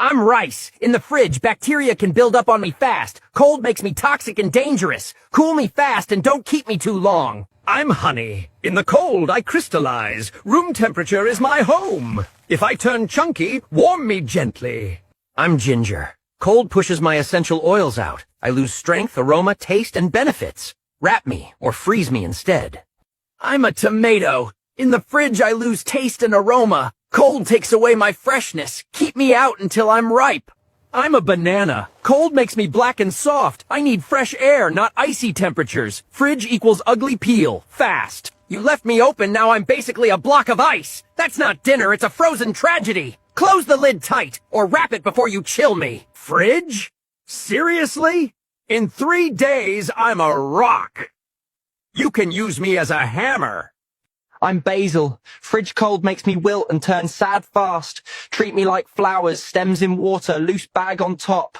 I'm rice. In the fridge, bacteria can build up on me fast. Cold makes me toxic and dangerous. Cool me fast and don't keep me too long. I'm honey. In the cold, I crystallize. Room temperature is my home. If I turn chunky, warm me gently. I'm ginger. Cold pushes my essential oils out. I lose strength, aroma, taste, and benefits. Wrap me or freeze me instead. I'm a tomato. In the fridge, I lose taste and aroma. Cold takes away my freshness. Keep me out until I'm ripe. I'm a banana. Cold makes me black and soft. I need fresh air, not icy temperatures. Fridge equals ugly peel. Fast. You left me open, now I'm basically a block of ice. That's not dinner, it's a frozen tragedy. Close the lid tight, or wrap it before you chill me. Fridge? Seriously? In 3 days, I'm a rock. You can use me as a hammer. I'm basil. Fridge cold makes me wilt and turn sad fast. Treat me like flowers, stems in water, loose bag on top.